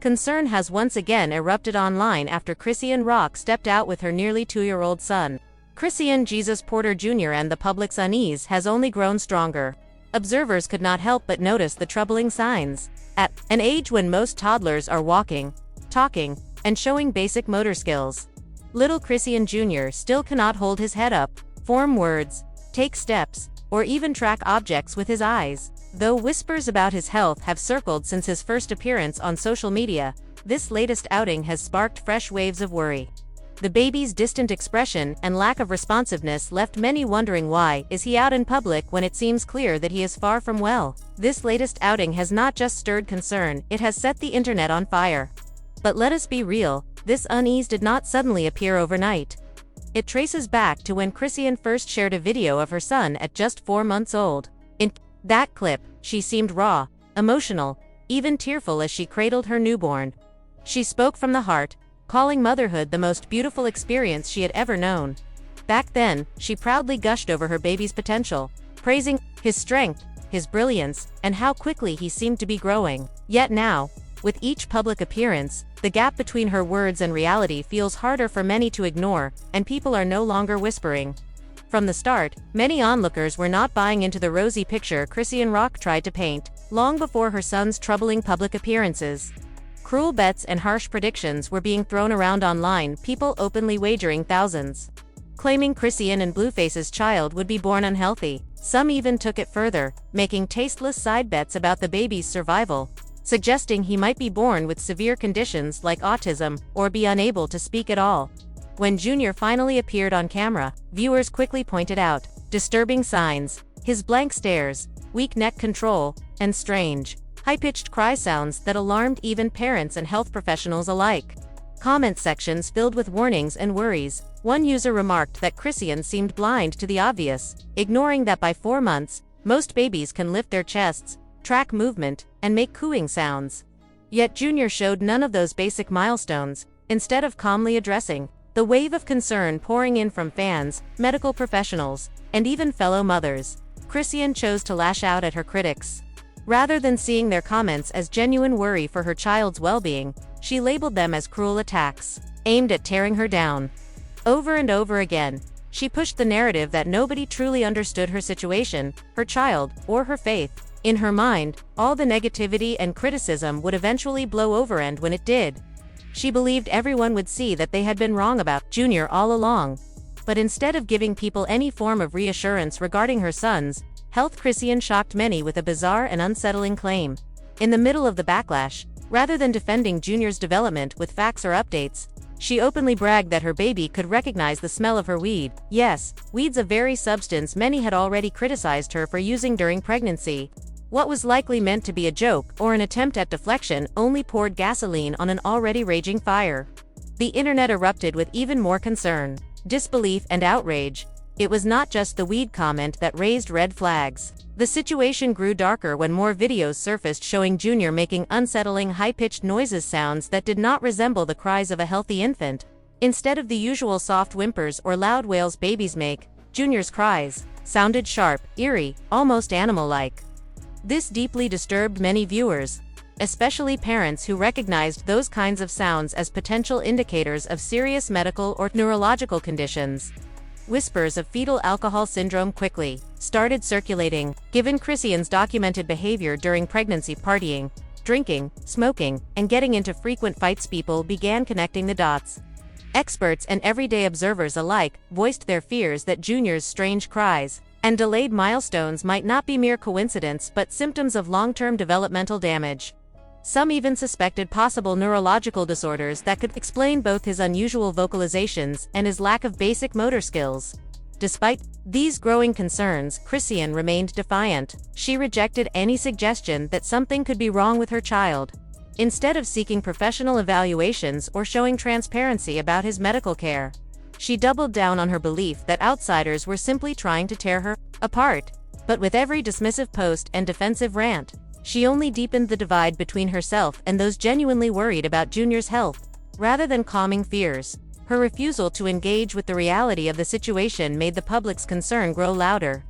Concern has once again erupted online after Chrisean Rock stepped out with her nearly 2-year-old son. Chrisean Jesus Porter Jr. and the public's unease has only grown stronger. Observers could not help but notice the troubling signs. At an age when most toddlers are walking, talking, and showing basic motor skills, little Chrisean Jr. still cannot hold his head up, form words, take steps, or even track objects with his eyes. Though whispers about his health have circled since his first appearance on social media, this latest outing has sparked fresh waves of worry. The baby's distant expression and lack of responsiveness left many wondering why is he out in public when it seems clear that he is far from well. This latest outing has not just stirred concern, it has set the internet on fire. But let us be real, this unease did not suddenly appear overnight. It traces back to when Chrisean first shared a video of her son at just 4 months old. In that clip, she seemed raw, emotional, even tearful as she cradled her newborn. She spoke from the heart, calling motherhood the most beautiful experience she had ever known. Back then, she proudly gushed over her baby's potential, praising his strength, his brilliance, and how quickly he seemed to be growing. Yet now, with each public appearance, the gap between her words and reality feels harder for many to ignore, and people are no longer whispering. From the start, many onlookers were not buying into the rosy picture Chrisean Rock tried to paint, long before her son's troubling public appearances. Cruel bets and harsh predictions were being thrown around online, people openly wagering thousands, claiming Chrisean and Blueface's child would be born unhealthy. Some even took it further, making tasteless side bets about the baby's survival, suggesting he might be born with severe conditions like autism or be unable to speak at all. When Junior finally appeared on camera, viewers quickly pointed out disturbing signs: his blank stares, weak neck control, and strange, high-pitched cry sounds that alarmed even parents and health professionals alike. Comment sections filled with warnings and worries. One user remarked that Chrisean seemed blind to the obvious, ignoring that by 4 months, most babies can lift their chests, track movement, and make cooing sounds. Yet Junior showed none of those basic milestones, instead of calmly addressing the wave of concern pouring in from fans, medical professionals, and even fellow mothers. Chrisean chose to lash out at her critics. Rather than seeing their comments as genuine worry for her child's well-being, she labeled them as cruel attacks, aimed at tearing her down. Over and over again, she pushed the narrative that nobody truly understood her situation, her child, or her faith. In her mind, all the negativity and criticism would eventually blow over, and when it did, she believed everyone would see that they had been wrong about Junior all along. But instead of giving people any form of reassurance regarding her son's health, Chrisean shocked many with a bizarre and unsettling claim. In the middle of the backlash, rather than defending Junior's development with facts or updates, she openly bragged that her baby could recognize the smell of her weed. Yes, weed's a very substance many had already criticized her for using during pregnancy. What was likely meant to be a joke or an attempt at deflection only poured gasoline on an already raging fire. The internet erupted with even more concern, disbelief, and outrage. It was not just the weed comment that raised red flags. The situation grew darker when more videos surfaced showing Junior making unsettling high-pitched noises, sounds that did not resemble the cries of a healthy infant. Instead of the usual soft whimpers or loud wails babies make, Junior's cries sounded sharp, eerie, almost animal-like. This deeply disturbed many viewers, especially parents who recognized those kinds of sounds as potential indicators of serious medical or neurological conditions. Whispers of fetal alcohol syndrome quickly started circulating, given Chrisean's documented behavior during pregnancy. Partying, drinking, smoking, and getting into frequent fights. People began connecting the dots. Experts and everyday observers alike voiced their fears that Junior's strange cries and delayed milestones might not be mere coincidence but symptoms of long-term developmental damage. Some even suspected possible neurological disorders that could explain both his unusual vocalizations and his lack of basic motor skills. Despite these growing concerns, Chrisean remained defiant. She rejected any suggestion that something could be wrong with her child. Instead of seeking professional evaluations or showing transparency about his medical care, she doubled down on her belief that outsiders were simply trying to tear her apart. But with every dismissive post and defensive rant, she only deepened the divide between herself and those genuinely worried about Junior's health. Rather than calming fears, her refusal to engage with the reality of the situation made the public's concern grow louder.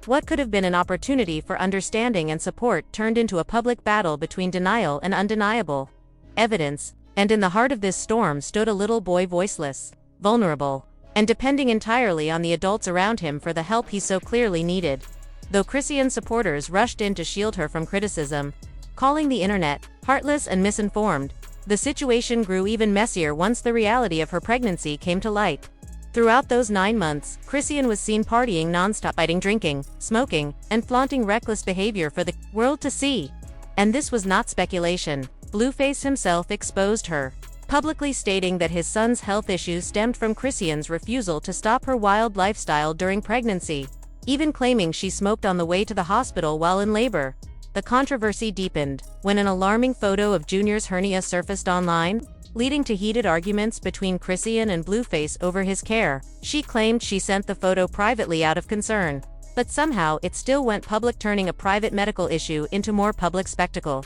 What could have been an opportunity for understanding and support turned into a public battle between denial and undeniable. evidence, and in the heart of this storm stood a little boy voiceless, vulnerable, and depending entirely on the adults around him for the help he so clearly needed. Though Chrisean supporters rushed in to shield her from criticism, calling the internet heartless and misinformed, the situation grew even messier once the reality of her pregnancy came to light. Throughout those 9 months, Chrisean was seen partying nonstop, fighting, drinking, smoking, and flaunting reckless behavior for the world to see. And this was not speculation. Blueface himself exposed her, publicly stating that his son's health issues stemmed from Chrisean's refusal to stop her wild lifestyle during pregnancy, even claiming she smoked on the way to the hospital while in labor. The controversy deepened when an alarming photo of Junior's hernia surfaced online, leading to heated arguments between Chrisean and Blueface over his care. She claimed she sent the photo privately out of concern, but somehow it still went public, turning a private medical issue into more public spectacle.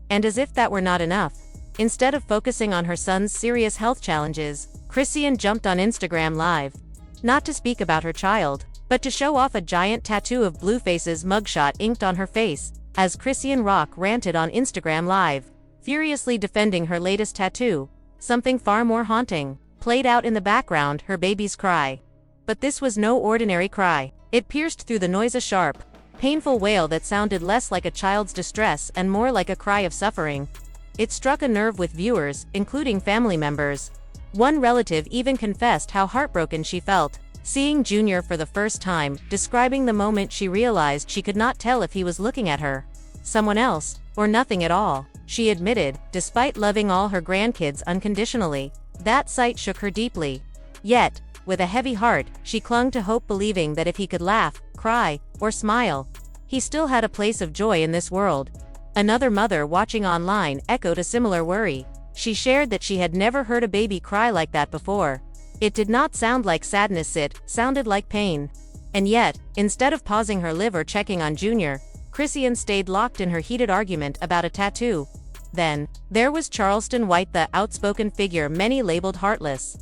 And as if that were not enough, instead of focusing on her son's serious health challenges, Chrisean jumped on Instagram Live, not to speak about her child, but to show off a giant tattoo of Blueface's mugshot inked on her face, as Chrisean Rock ranted on Instagram Live, furiously defending her latest tattoo. Something far more haunting played out in the background: her baby's cry. But this was no ordinary cry. It pierced through the noise, a sharp, painful wail that sounded less like a child's distress and more like a cry of suffering. It struck a nerve with viewers, including family members. One relative even confessed how heartbroken she felt seeing Junior for the first time, describing the moment she realized she could not tell if he was looking at her, someone else, or nothing at all. She admitted, despite loving all her grandkids unconditionally, that sight shook her deeply. Yet, with a heavy heart, she clung to hope, believing that if he could laugh, cry, or smile, he still had a place of joy in this world. Another mother watching online echoed a similar worry. She shared that she had never heard a baby cry like that before. It did not sound like sadness, it sounded like pain. And yet, instead of pausing her live or checking on Junior, Chrisean stayed locked in her heated argument about a tattoo. Then, there was Charleston White, the outspoken figure many labeled heartless.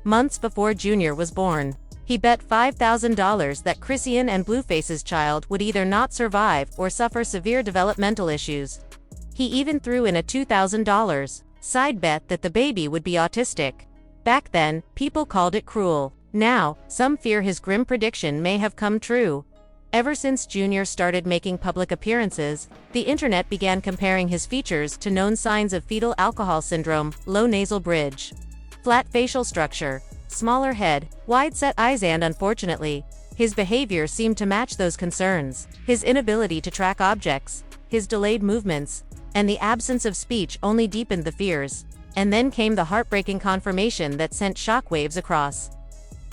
Months before Junior was born, he bet $5,000 that Chrisean and Blueface's child would either not survive or suffer severe developmental issues. He even threw in a $2,000 side bet that the baby would be autistic. Back then, people called it cruel. Now, some fear his grim prediction may have come true. Ever since Junior started making public appearances, the internet began comparing his features to known signs of fetal alcohol syndrome: low nasal bridge, flat facial structure, smaller head, wide-set eyes, and unfortunately, his behavior seemed to match those concerns. His inability to track objects, his delayed movements, and the absence of speech only deepened the fears. And then came the heartbreaking confirmation that sent shockwaves across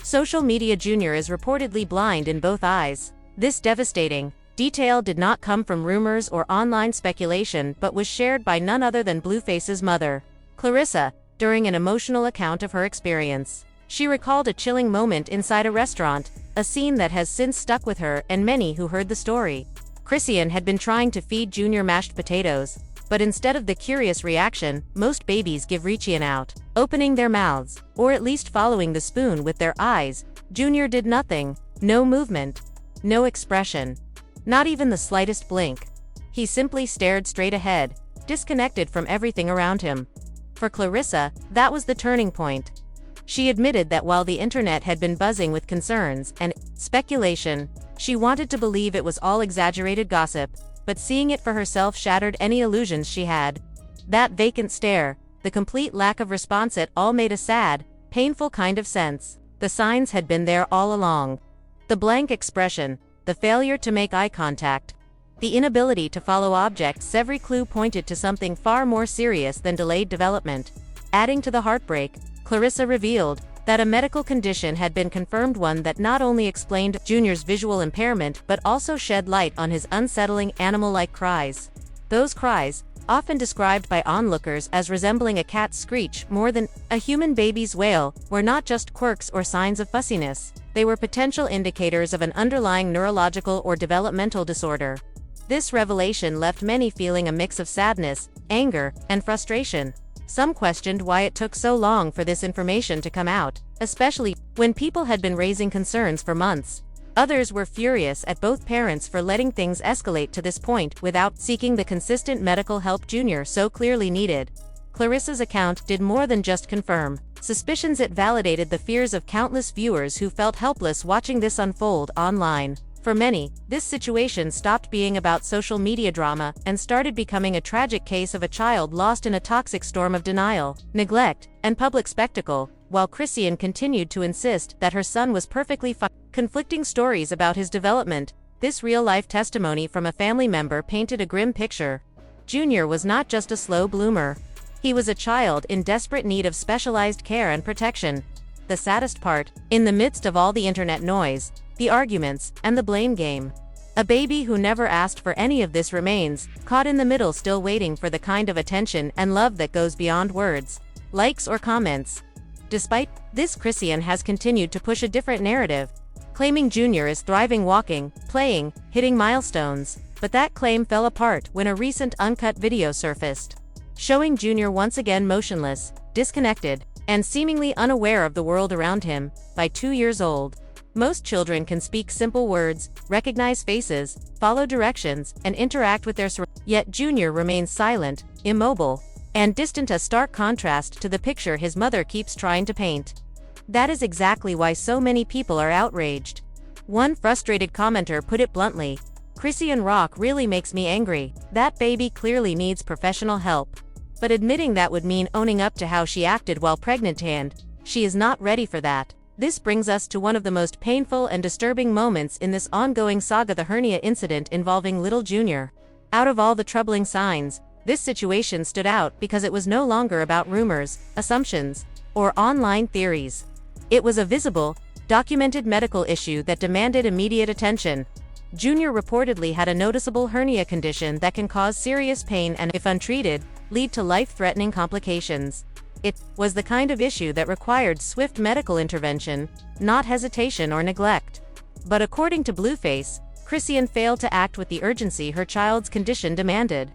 social media: Junior is reportedly blind in both eyes. This devastating detail did not come from rumors or online speculation, but was shared by none other than Blueface's mother, Clarissa, during an emotional account of her experience. She recalled a chilling moment inside a restaurant, a scene that has since stuck with her and many who heard the story. Chrisean had been trying to feed Junior mashed potatoes, but instead of the curious reaction most babies give, reaching out, opening their mouths, or at least following the spoon with their eyes, Junior did nothing. No movement, no expression, not even the slightest blink. He simply stared straight ahead, disconnected from everything around him. For Clarissa, that was the turning point. She admitted that while the internet had been buzzing with concerns and speculation, she wanted to believe it was all exaggerated gossip, but seeing it for herself shattered any illusions she had. That vacant stare, the complete lack of response, it all made a sad, painful kind of sense. The signs had been there all along. The blank expression, the failure to make eye contact, the inability to follow objects, every clue pointed to something far more serious than delayed development. Adding to the heartbreak, Clarissa revealed that a medical condition had been confirmed, one that not only explained Junior's visual impairment but also shed light on his unsettling animal-like cries. Those cries, often described by onlookers as resembling a cat's screech more than a human baby's wail, were not just quirks or signs of fussiness. They were potential indicators of an underlying neurological or developmental disorder. This revelation left many feeling a mix of sadness, anger, and frustration. Some questioned why it took so long for this information to come out, especially when people had been raising concerns for months. Others were furious at both parents for letting things escalate to this point without seeking the consistent medical help Junior so clearly needed. Clarissa's account did more than just confirm suspicions, it validated the fears of countless viewers who felt helpless watching this unfold online. For many, this situation stopped being about social media drama and started becoming a tragic case of a child lost in a toxic storm of denial, neglect, and public spectacle, while Chrisean continued to insist that her son was perfectly fine. Conflicting stories about his development. This real-life testimony from a family member painted a grim picture. Junior was not just a slow bloomer. He was a child in desperate need of specialized care and protection. The saddest part, in the midst of all the internet noise, the arguments, and the blame game, a baby who never asked for any of this remains, caught in the middle, still waiting for the kind of attention and love that goes beyond words, likes, or comments. Despite this, Chrisean has continued to push a different narrative, claiming Junior is thriving, walking, playing, hitting milestones. But that claim fell apart when a recent uncut video surfaced, showing Junior once again motionless, disconnected, and seemingly unaware of the world around him. By 2 years old, most children can speak simple words, recognize faces, follow directions, and interact with their surroundings. Yet Junior remains silent, immobile, and distant, a stark contrast to the picture his mother keeps trying to paint. That is exactly why so many people are outraged. One frustrated commenter put it bluntly, "Chrisean Rock really makes me angry. That baby clearly needs professional help." But admitting that would mean owning up to how she acted while pregnant, and she is not ready for that. This brings us to one of the most painful and disturbing moments in this ongoing saga, the hernia incident involving little Junior. Out of all the troubling signs, this situation stood out because it was no longer about rumors, assumptions, or online theories. It was a visible, documented medical issue that demanded immediate attention. Junior reportedly had a noticeable hernia condition that can cause serious pain and, if untreated, lead to life-threatening complications. It was the kind of issue that required swift medical intervention, not hesitation or neglect. But according to Blueface, Chrisean failed to act with the urgency her child's condition demanded.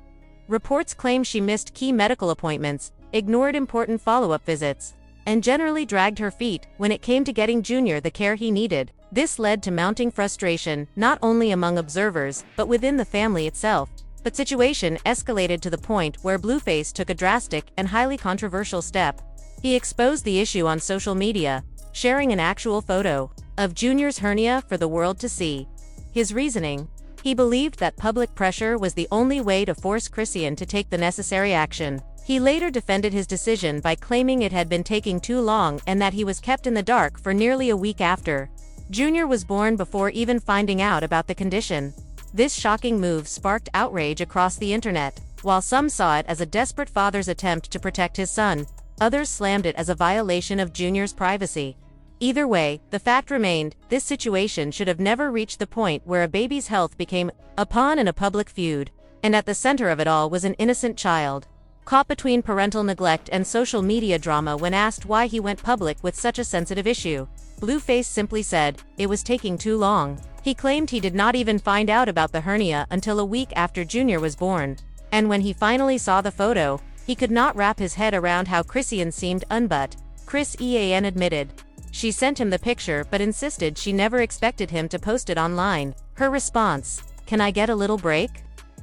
Reports claim she missed key medical appointments, ignored important follow-up visits, and generally dragged her feet when it came to getting Junior the care he needed. This led to mounting frustration, not only among observers, but within the family itself. The situation escalated to the point where Blueface took a drastic and highly controversial step. He exposed the issue on social media, sharing an actual photo of Junior's hernia for the world to see. His reasoning: he believed that public pressure was the only way to force Chrisean to take the necessary action. He later defended his decision by claiming it had been taking too long and that he was kept in the dark for nearly a week after Junior was born before even finding out about the condition. This shocking move sparked outrage across the internet. While some saw it as a desperate father's attempt to protect his son, others slammed it as a violation of Junior's privacy. Either way, the fact remained, this situation should have never reached the point where a baby's health became a pawn in a public feud. And at the center of it all was an innocent child, caught between parental neglect and social media drama. When asked why he went public with such a sensitive issue, Blueface simply said, "It was taking too long." He claimed he did not even find out about the hernia until a week after Junior was born. And when he finally saw the photo, he could not wrap his head around how Chrisean seemed unbut. Chrisean admitted she sent him the picture but insisted she never expected him to post it online. Her response: "Can I get a little break?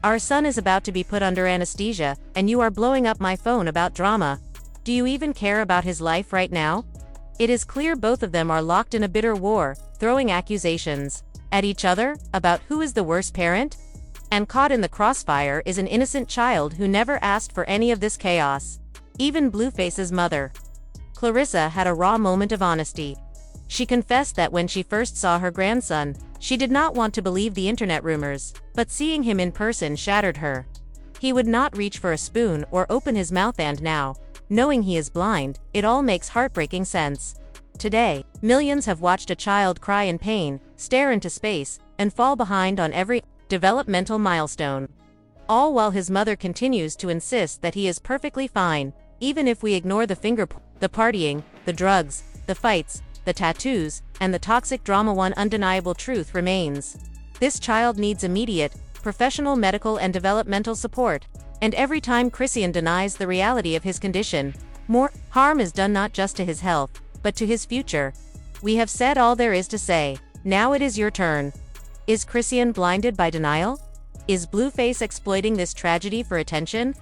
Our son is about to be put under anesthesia, and you are blowing up my phone about drama. Do you even care about his life right now?" It is clear both of them are locked in a bitter war, throwing accusations at each other about who is the worst parent. And caught in the crossfire is an innocent child who never asked for any of this chaos. Even Blueface's mother, Clarissa, had a raw moment of honesty. She confessed that when she first saw her grandson, she did not want to believe the internet rumors, but seeing him in person shattered her. He would not reach for a spoon or open his mouth, and now, knowing he is blind, it all makes heartbreaking sense. Today, millions have watched a child cry in pain, stare into space, and fall behind on every developmental milestone. All while his mother continues to insist that he is perfectly fine. Even if we ignore the partying, the drugs, the fights, the tattoos, and the toxic drama, one undeniable truth remains. This child needs immediate, professional medical and developmental support. And every time Chrisean denies the reality of his condition, more harm is done, not just to his health, but to his future. We have said all there is to say. Now it is your turn. Is Chrisean blinded by denial? Is Blueface exploiting this tragedy for attention?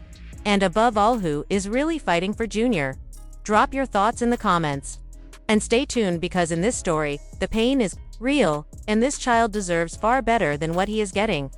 And above all, who is really fighting for Junior? Drop your thoughts in the comments. And stay tuned, because in this story, the pain is real, and this child deserves far better than what he is getting.